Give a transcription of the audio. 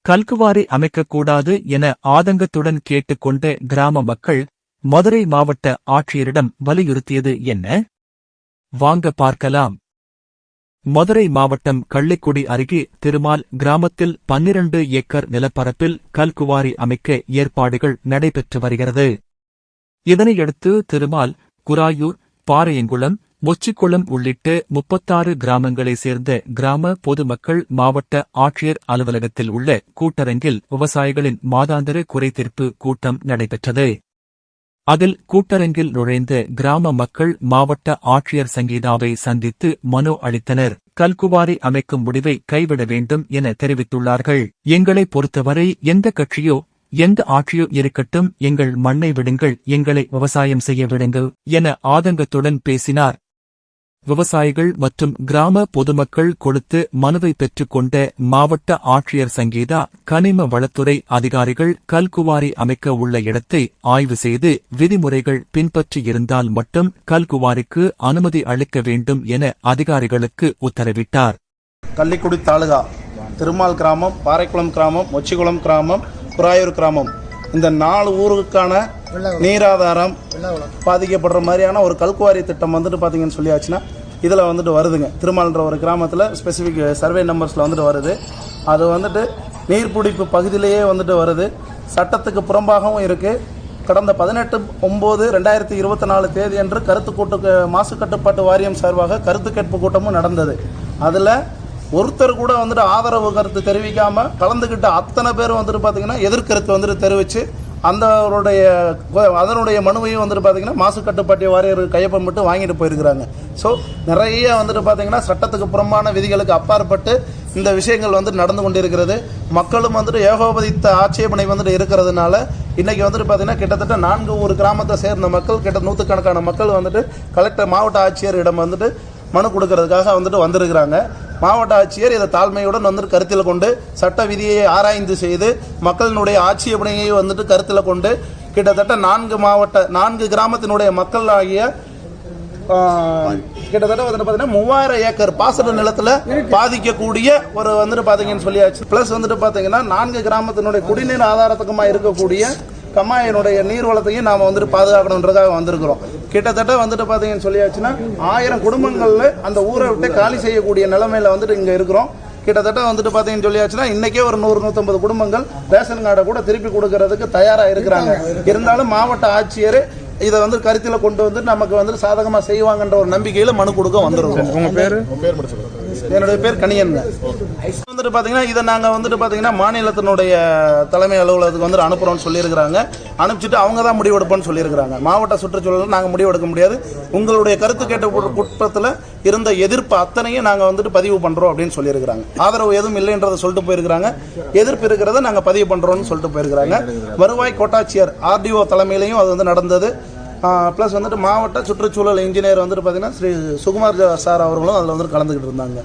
கல்குவாரி அமைக்கக்கூடாது என ஆதங்கத்துடன் கேட்டுக்கொண்ட கிராம மக்கள் மதுரை மாவட்ட ஆட்சியரிடம் வலியுறுத்தியது என்ன? வாங்க பார்க்கலாம். மதுரை மாவட்டம் கள்ளிக்குடி அருகே திருமால் கிராமத்தில் 12 ஏக்கர் நிலப்பரப்பில் கல்குவாரி அமைக்க ஏற்பாடுகள் நடைபெற்று வருகிறது. இதனையடுத்து திருமால், குராயூர், பாறையங்குளம், மொச்சிக்குளம் உள்ளிட்ட 36 கிராமங்களைச் சேர்ந்த கிராம பொதுமக்கள் மாவட்ட ஆட்சியர் அலுவலகத்தில் உள்ள கூட்டரங்கில் விவசாயிகளின் மாதாந்திர குறைதீர்ப்பு கூட்டம் நடைபெற்றது. அதில் கூட்டரங்கில் நுழைந்த கிராம மக்கள் மாவட்ட ஆட்சியர் சங்கீதாவை சந்தித்து மனு அளித்தனர். கல்குவாரி அமைக்கும் முடிவை கைவிட வேண்டும் என தெரிவித்துள்ளார்கள். எங்களை பொறுத்தவரை எந்த கட்சியோ எந்த ஆட்சியோ இருக்கட்டும், எங்கள் மண்ணை விடுங்கள், எங்களை விவசாயம் செய்ய விடுங்கள் என ஆதங்கத்துடன் பேசினார். விவசாயிகள் மற்றும் கிராம பொதுமக்கள் கொடுத்து மனுவை பெற்றுக்கொண்ட மாவட்ட ஆட்சியர் சங்கீதா, கனிம வளத்துறை அதிகாரிகள் கல்குவாரி அமைக்க உள்ள இடத்தை ஆய்வு செய்து விதிமுறைகள் பின்பற்றியிருந்தால் மட்டும் கல்குவாரிக்கு அனுமதி அளிக்க வேண்டும் என அதிகாரிகளுக்கு உத்தரவிட்டார். கள்ளிக்குடி தாலுகா திருமால் கிராமம், பாறைக்குளம் கிராமம், மொச்சிக்குளம் கிராமம், குராயூர் கிராமம், இந்த 4 ஊருக்கான நீராதாரம் பாதிக்கப்படுற மாதிரியான ஒரு கல்குவாரி திட்டம் வந்துட்டு பார்த்தீங்கன்னு சொல்லியாச்சுன்னா இதில் வந்துட்டு வருதுங்க. திருமால்ன்ற ஒரு கிராமத்தில் ஸ்பெசிஃபிக் சர்வே நம்பர்ஸில் வந்துட்டு வருது. அது வந்துட்டு நீர்பிடிப்பு பகுதியிலேயே வந்துட்டு வருது. சட்டத்துக்கு புறம்பாகவும் இருக்குது. கடந்த 18/9/2024 தேதி அன்று மாசு கட்டுப்பாட்டு வாரியம் சார்பாக கருத்து கேட்பு கூட்டமும் நடந்தது. அதில் ஒருத்தர் கூட வந்துட்டு ஆதரவு கருத்து தெரிவிக்காமல் கலந்துக்கிட்ட அத்தனை பேரும் வந்துட்டு பார்த்தீங்கன்னா எதிர்கருத்து வந்துட்டு தெரிவித்து அதனுடைய மனுவையும் வந்துட்டு பார்த்தீங்கன்னா மாசு கட்டுப்பாட்டு வாரியர் கையொப்பம் மட்டும் வாங்கிட்டு போயிருக்கிறாங்க. ஸோ நிறைய வந்துட்டு பார்த்தீங்கன்னா சட்டத்துக்கு புறம்பான விதிகளுக்கு அப்பாற்பட்டு இந்த விஷயங்கள் வந்து நடந்து கொண்டிருக்கிறது. மக்களும் வந்துட்டு ஏகோபதித்த ஆட்சேபனை வந்துட்டு இருக்கிறதுனால இன்றைக்கி வந்துட்டு பார்த்தீங்கன்னா கிட்டத்தட்ட 4 ஊர் கிராமத்தை சேர்ந்த மக்கள், கிட்ட 100கணக்கான மக்கள் வந்துட்டு கலெக்டர் மாவட்ட ஆட்சியரிடம் வந்துட்டு மனு கொடுக்கறதுக்காக வந்துட்டு வந்திருக்கிறாங்க. மாவட்ட ஆட்சியர் இதை தாழ்மையுடன் வந்துட்டு கருத்தில் கொண்டு சட்ட விதியை ஆராய்ந்து செய்து மக்களினுடைய ஆட்சேபனையை வந்துட்டு கருத்தில் கொண்டு கிட்டத்தட்ட 4 கிராமத்தினுடைய மக்கள் ஆகிய கிட்டத்தட்ட வந்துட்டு பார்த்தீங்கன்னா 3000 ஏக்கர் பாசன நிலத்தில் பாதிக்கக்கூடிய ஒரு வந்துட்டு பார்த்தீங்கன்னு சொல்லியாச்சு. ப்ளஸ் வந்துட்டு பார்த்தீங்கன்னா 4 கிராமத்தினுடைய குடிநீர் ஆதாரத்துக்குமா இருக்கக்கூடிய கம்மாயினுடைய நீர்வளத்தையும் நாம் வந்துட்டு பாதுகாக்கணுன்றதாக வந்திருக்கிறோம். கிட்டத்தட்ட வந்துட்டு பார்த்தீங்கன்னு சொல்லியாச்சுன்னா 1000 குடும்பங்களில் அந்த ஊரை விட்டு காலி செய்யக்கூடிய நிலைமையில வந்துட்டு இங்கே இருக்கிறோம். கிட்டத்தட்ட வந்துட்டு பார்த்தீங்கன்னு சொல்லியாச்சுன்னா இன்றைக்கே ஒரு 100-150 குடும்பங்கள் ரேஷன் கார்டை கூட திருப்பி கொடுக்கறதுக்கு தயாராக இருக்கிறாங்க. இருந்தாலும் மாவட்ட ஆட்சியர் இதை வந்து கருத்தில் கொண்டு வந்து நமக்கு வந்து சாதகமாக செய்வாங்கன்ற ஒரு நம்பிக்கையில் மனு கொடுக்க வந்துருக்கோம். உங்கள் பேர்? என்னுடைய பேர் கணியன். வந்துட்டு பார்த்தீங்கன்னா இதை நாங்கள் வந்துட்டு பார்த்தீங்கன்னா மாநிலத்தினுடைய தலைமை அலுவலகத்துக்கு வந்துட்டு அனுப்புகிறோம்னு சொல்லியிருக்கிறாங்க. அனுப்பிச்சிட்டு அவங்க தான் முடிவெடுப்போம்னு சொல்லியிருக்கிறாங்க. மாவட்ட சுற்றுச்சூழல் நாங்கள் முடிவெடுக்க முடியாது. உங்களுடைய கருத்து கேட்ட குற்றத்தில் இருந்த எதிர்ப்பு அத்தனையும் நாங்கள் வந்துட்டு பதிவு பண்ணுறோம் அப்படின்னு சொல்லியிருக்கிறாங்க. ஆதரவு எதுவும் இல்லைன்றதை சொல்லிட்டு போயிருக்கிறாங்க. எதிர்ப்பு இருக்கிறத நாங்கள் பதிவு பண்ணுறோம்னு சொல்லிட்டு போயிருக்கிறாங்க. வருவாய் கோட்டாட்சியர் RDO தலைமையிலையும் அது வந்து நடந்தது. ப்ளஸ் வந்துட்டு மாவட்ட சுற்றுச்சூழல் இன்ஜினியர் வந்துட்டு பார்த்தீங்கன்னா ஸ்ரீ சுகுமார் சார் அவர்களும் அதில் வந்துட்டு கலந்துக்கிட்டு இருந்தாங்க.